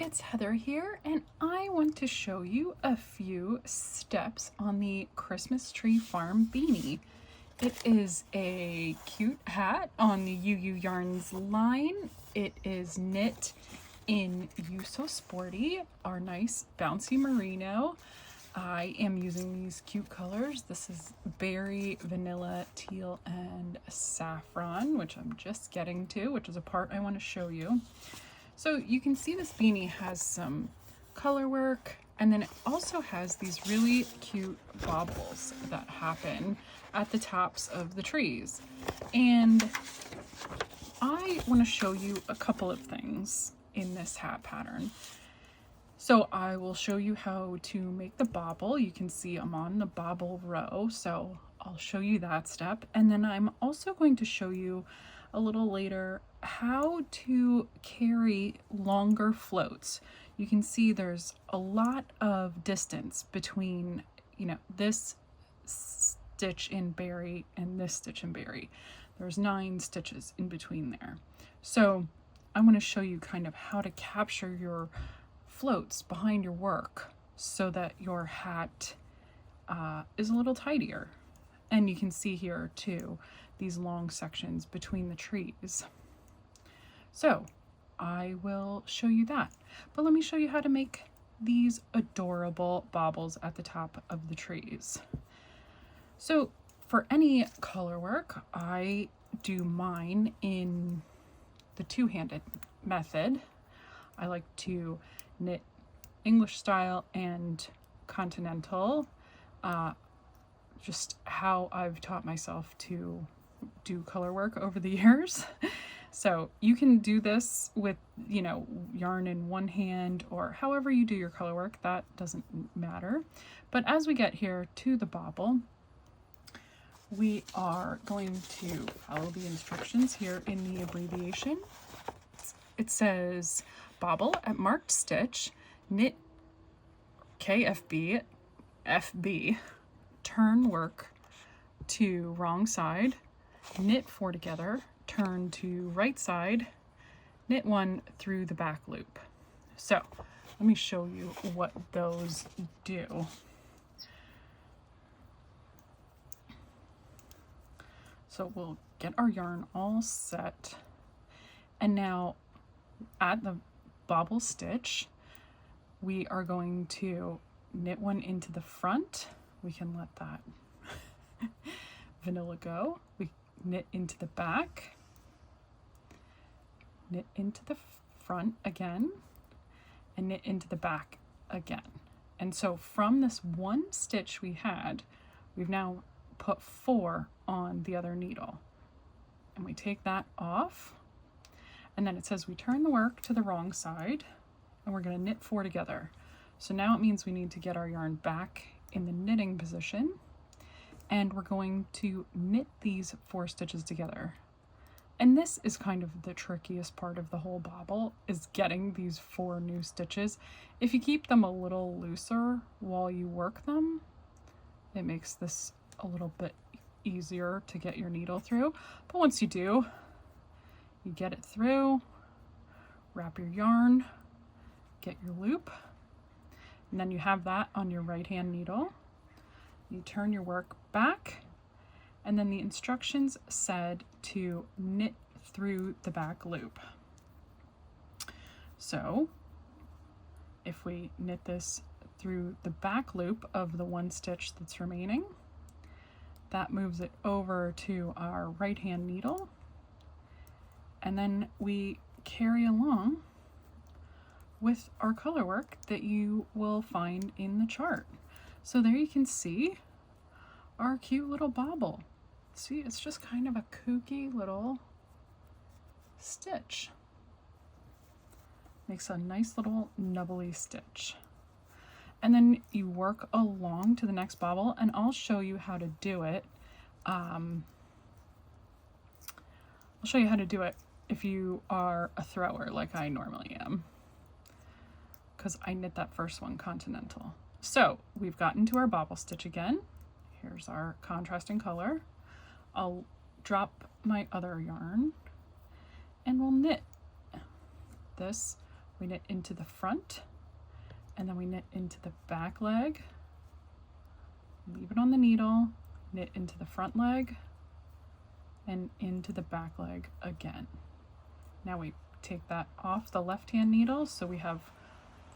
it's Heather here, and I want to show you a few steps on the Christmas Tree Farm Beanie. It is a cute hat on the UU Yarns line. It is knit in You So Sporty, our nice bouncy merino. I am using these cute colors. This is berry, vanilla, teal, and saffron, which I'm just getting to, which is a part I want to show you. So you can see this beanie has some color work, and then it also has these really cute bobbles that happen at the tops of the trees. And I want to show you a couple of things in this hat pattern. So I will show you how to make the bobble. You can see I'm on the bobble row, so I'll show you that step. And then I'm also going to show you a little later how to carry longer floats. You can see there's a lot of distance between, this stitch in berry and this stitch in berry. There's 9 stitches in between there. So I want to show you kind of how to capture your floats behind your work so that your hat is a little tidier. And you can see here too these long sections between the trees. So I will show you that, but let me show you how to make these adorable bobbles at the top of the trees. So for any color work, I do mine in the two-handed method. I like to knit English style and continental, just how I've taught myself to do color work over the years. So you can do this with, yarn in one hand or however you do your color work, that doesn't matter. But as we get here to the bobble, we are going to follow the instructions here in the abbreviation. It says bobble at marked stitch, knit KFB, FB, turn work to wrong side, knit 4 together, turn to right side, knit 1 through the back loop. So let me show you what those do. So we'll get our yarn all set, and now at the bobble stitch we are going to knit 1 into the front. We can let that vanilla go. We knit into the back, knit into the front again, and knit into the back again. And so from this one stitch we had, we've now put 4 on the other needle, and we take that off, and then it says we turn the work to the wrong side, and we're going to knit 4 together. So now it means we need to get our yarn back in the knitting position, and we're going to knit these 4 stitches together. And this is kind of the trickiest part of the whole bobble, is getting these 4 new stitches. If you keep them a little looser while you work them, it makes this a little bit easier to get your needle through. But once you do, you get it through, wrap your yarn, get your loop, and then you have that on your right hand needle. You turn your work back, and then the instructions said to knit through the back loop. So if we knit this through the back loop of the 1 stitch that's remaining, that moves it over to our right hand needle, and then we carry along with our color work that you will find in the chart. So there you can see our cute little bobble. See, it's just kind of a kooky little stitch. Makes a nice little nubbly stitch. And then you work along to the next bobble, and I'll show you how to do it. I'll show you how to do it if you are a thrower like I normally am, because I knit that first one continental. So we've gotten to our bobble stitch again. Here's our contrasting color. I'll drop my other yarn, and we'll knit this we knit into the front, and then we knit into the back leg, leave it on the needle, knit into the front leg, and into the back leg again. Now we take that off the left hand needle, so we have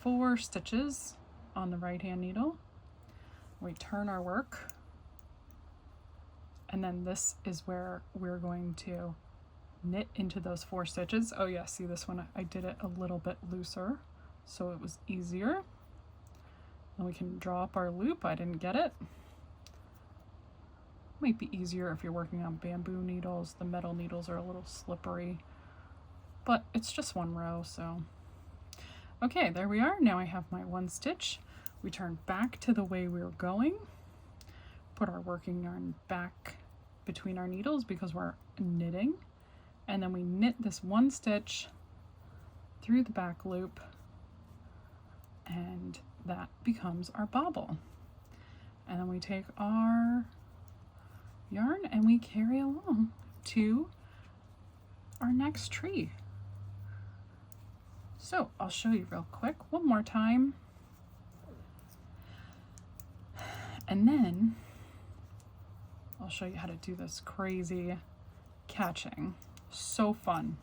4 stitches on the right hand needle. We turn our work, and then this is where we're going to knit into those 4 stitches. Oh yeah, see this one, I did it a little bit looser so it was easier. And we can draw up our loop. I didn't get it. Might be easier if you're working on bamboo needles. The metal needles are a little slippery, but it's just 1 row, so. Okay, there we are. Now I have my 1 stitch. We turn back to the way we were going, put our working yarn back between our needles because we're knitting, and then we knit this 1 stitch through the back loop, and that becomes our bobble. And then we take our yarn and we carry along to our next tree. So I'll show you real quick one more time, and then I'll show you how to do this crazy catching. So fun.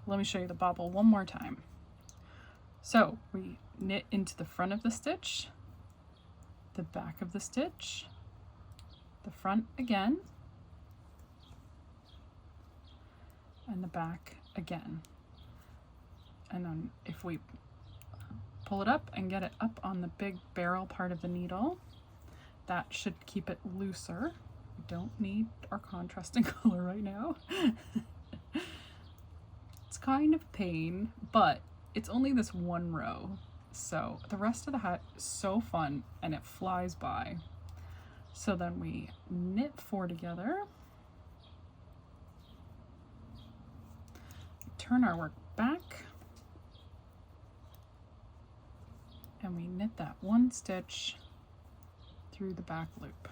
Let me show you the bobble one more time. So we knit into the front of the stitch, the back of the stitch, the front again, and the back again. And then if we pull it up and get it up on the big barrel part of the needle, that should keep it looser. We don't need our contrasting color right now. It's kind of a pain, but it's only this 1 row. So the rest of the hat is so fun and it flies by. So then we knit 4 together, turn our work back, and we knit that 1 stitch through the back loop.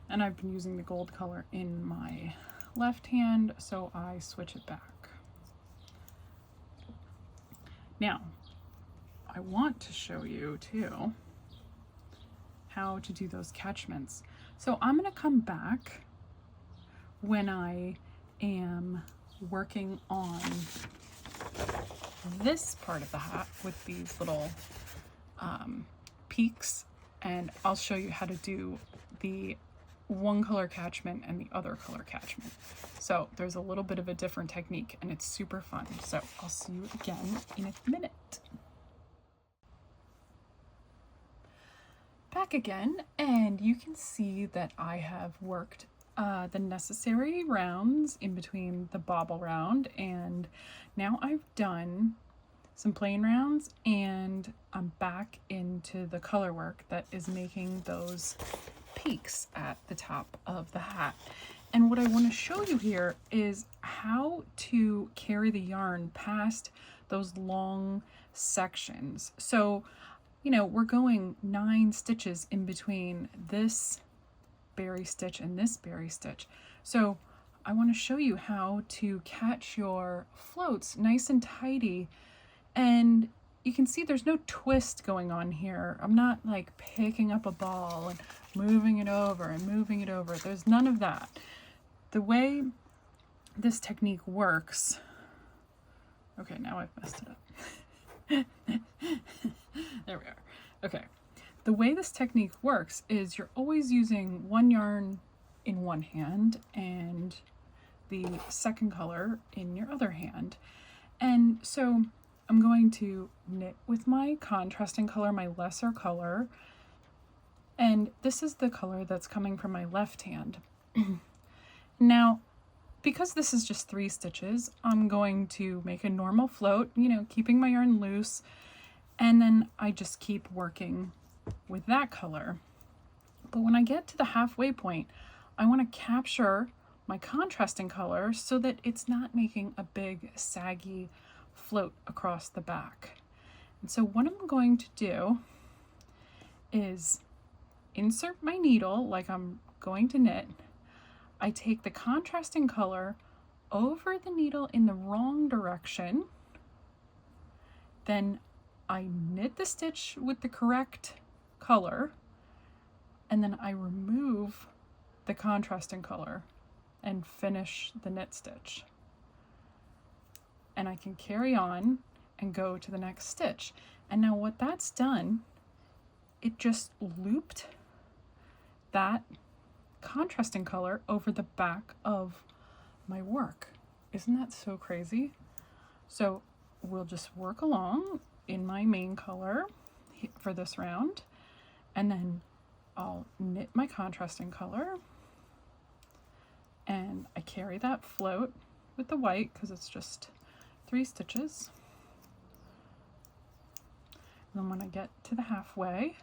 And I've been using the gold color in my left hand, so I switch it back. Now, I want to show you too how to do those catchments. So I'm going to come back when I am working on this part of the hat with these little peaks, and I'll show you how to do the 1 color catchment and the other color catchment. So there's a little bit of a different technique and it's super fun. So I'll see you again in a minute. Back again, and you can see that I have worked the necessary rounds in between the bobble round, and now I've done some plain rounds and I'm back into the color work that is making those peaks at the top of the hat. And what I want to show you here is how to carry the yarn past those long sections. So, you know, we're going 9 stitches in between this berry stitch and this berry stitch. So I want to show you how to catch your floats nice and tidy. And you can see there's no twist going on here. I'm not like picking up a ball and moving it over and moving it over. There's none of that. The way this technique works, okay, now I've messed it up. There we are. Okay, the way this technique works is you're always using 1 yarn in one hand and the second color in your other hand. And so I'm going to knit with my contrasting color, my lesser color, and this is the color that's coming from my left hand. Now, because this is just 3 stitches, I'm going to make a normal float, you know, keeping my yarn loose, and then I just keep working with that color. But when I get to the halfway point, I want to capture my contrasting color so that it's not making a big saggy float across the back. And so what I'm going to do is insert my needle like I'm going to knit. I take the contrasting color over the needle in the wrong direction. Then I knit the stitch with the correct color, and then I remove the contrasting color and finish the knit stitch. And I can carry on and go to the next stitch. And now what that's done, it just looped that contrasting color over the back of my work. Isn't that so crazy? So we'll just work along in my main color for this round, and then I'll knit my contrasting color, and I carry that float with the white because it's just 3 stitches. And then when I get to the halfway,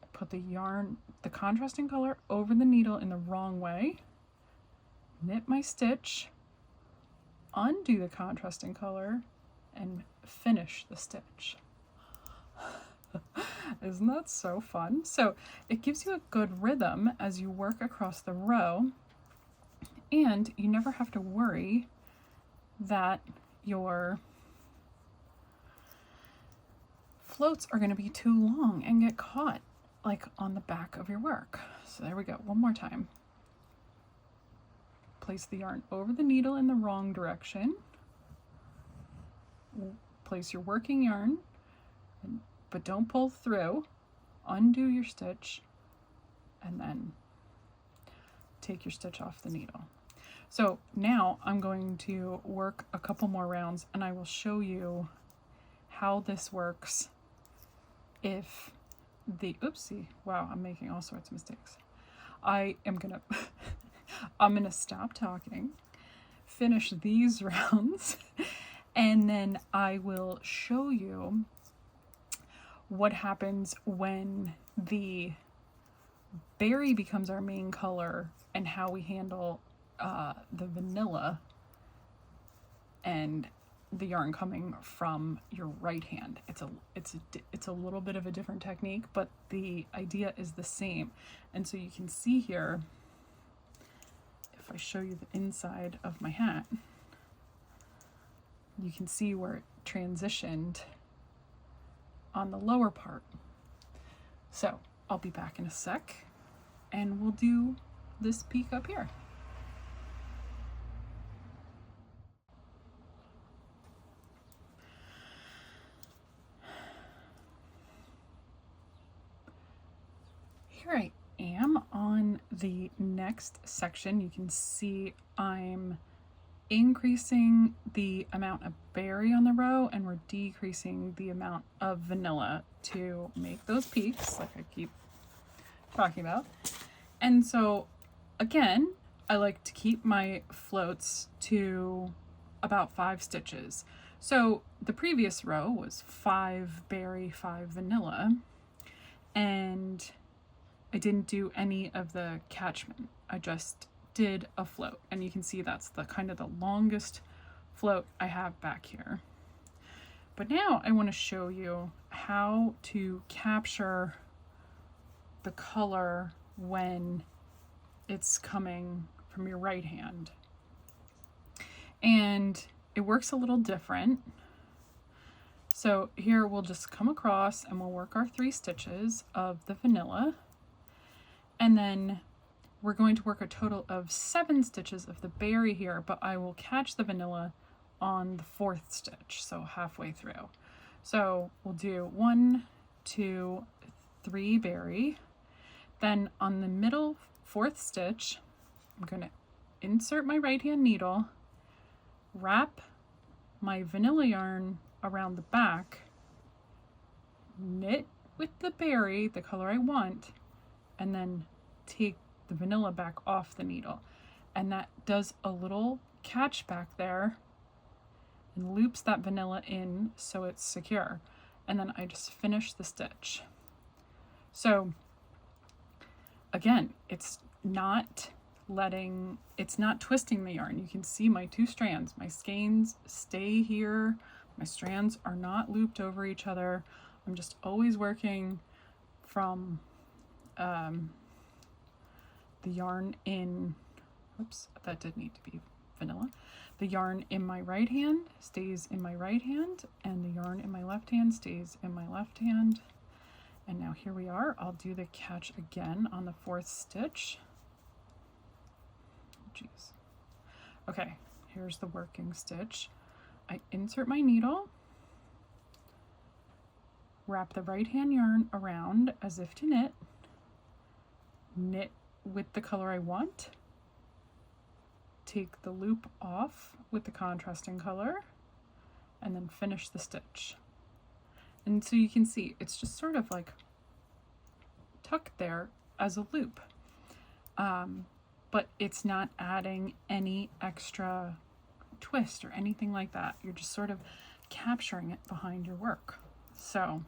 I put the yarn, the contrasting color over the needle in the wrong way, knit my stitch, undo the contrasting color, and finish the stitch. Isn't that so fun? So it gives you a good rhythm as you work across the row, and you never have to worry that your floats are going to be too long and get caught like on the back of your work. So there we go, one more time. Place the yarn over the needle in the wrong direction. Place your working yarn, but don't pull through. Undo your stitch, and then take your stitch off the needle. So now I'm going to work a couple more rounds, and I will show you how this works if the, oopsie, wow, I'm making all sorts of mistakes. I'm gonna stop talking, finish these rounds, and then I will show you what happens when the berry becomes our main color and how we handle the vanilla and the yarn coming from your right hand. It's a little bit of a different technique, but the idea is the same. And so you can see here, if I show you the inside of my hat, you can see where it transitioned on the lower part. So I'll be back in a sec, and we'll do this peek up here. Here I am on the next section. You can see I'm increasing the amount of berry on the row, and we're decreasing the amount of vanilla to make those peaks like I keep talking about. And so again, I like to keep my floats to about 5 stitches. So the previous row was 5 berry, 5 vanilla, and I didn't do any of the catchment. I just did a float, and you can see that's the kind of the longest float I have back here. But now I want to show you how to capture the color when it's coming from your right hand. And it works a little different. So here we'll just come across and we'll work our 3 stitches of the vanilla, and then we're going to work a total of 7 stitches of the berry here, but I will catch the vanilla on the 4th stitch, so halfway through. So we'll do 1, 2, 3 berry. Then on the middle 4th stitch, I'm going to insert my right hand needle, wrap my vanilla yarn around the back, knit with the berry, the color I want, and then take the vanilla back off the needle. And that does a little catch back there and loops that vanilla in so it's secure. And then I just finish the stitch. So again, it's not twisting the yarn. You can see my 2 strands. My skeins stay here. My strands are not looped over each other. I'm just always working from the yarn in, oops, that did need to be vanilla. The yarn in my right hand stays in my right hand, and the yarn in my left hand stays in my left hand. And now here we are. I'll do the catch again on the 4th stitch. Jeez. Okay, here's the working stitch. I insert my needle, wrap the right hand yarn around as if to knit, knit with the color I want, take the loop off with the contrasting color, and then finish the stitch. And so you can see it's just sort of like tucked there as a loop, but it's not adding any extra twist or anything like that. You're just sort of capturing it behind your work. So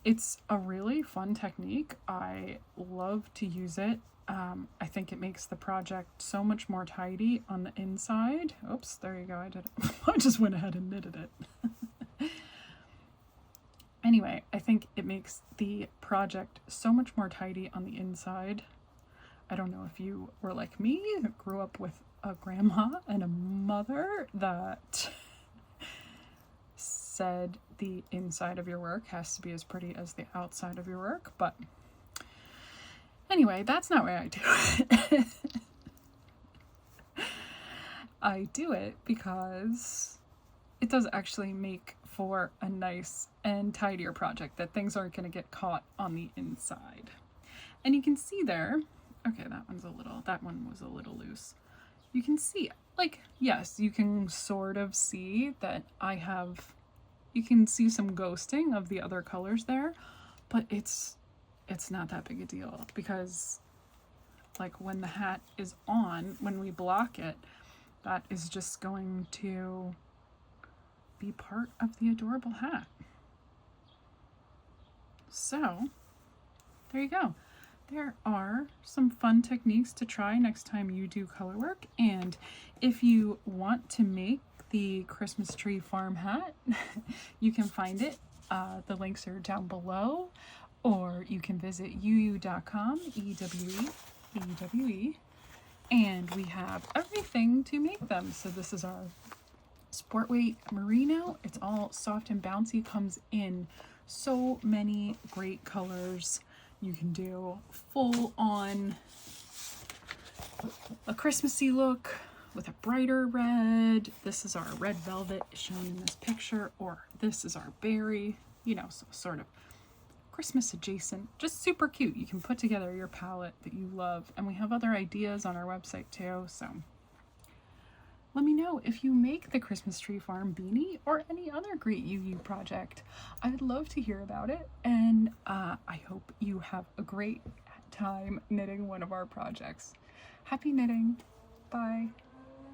it's a really fun technique. I love to use it. I think it makes the project so much more tidy on the inside. Oops, there you go. I did it. I just went ahead and knitted it. Anyway, I think it makes the project so much more tidy on the inside. I don't know if you were like me, grew up with a grandma and a mother that said the inside of your work has to be as pretty as the outside of your work, but anyway, that's not why I do it. I do it because it does actually make for a nice and tidier project, that things aren't going to get caught on the inside. And you can see there, okay, that one was a little loose. You can see, like, yes, you can sort of see that you can see some ghosting of the other colors there, but it's not that big a deal, because like when the hat is on, when we block it, that is just going to be part of the adorable hat. So there you go. There are some fun techniques to try next time you do color work. And if you want to make the Christmas Tree Farm hat, you can find it. The links are down below, or you can visit uu.com, EWE, and we have everything to make them. So this is our sport weight merino. It's all soft and bouncy, comes in so many great colors. You can do full on a Christmassy look with a brighter red. This is our red velvet shown in this picture, or this is our berry, you know, so sort of Christmas adjacent, just super cute. You can put together your palette that you love, and we have other ideas on our website too. So let me know if you make the Christmas Tree Farm beanie or any other great UU project. I would love to hear about it, and I hope you have a great time knitting one of our projects. Happy knitting. Bye.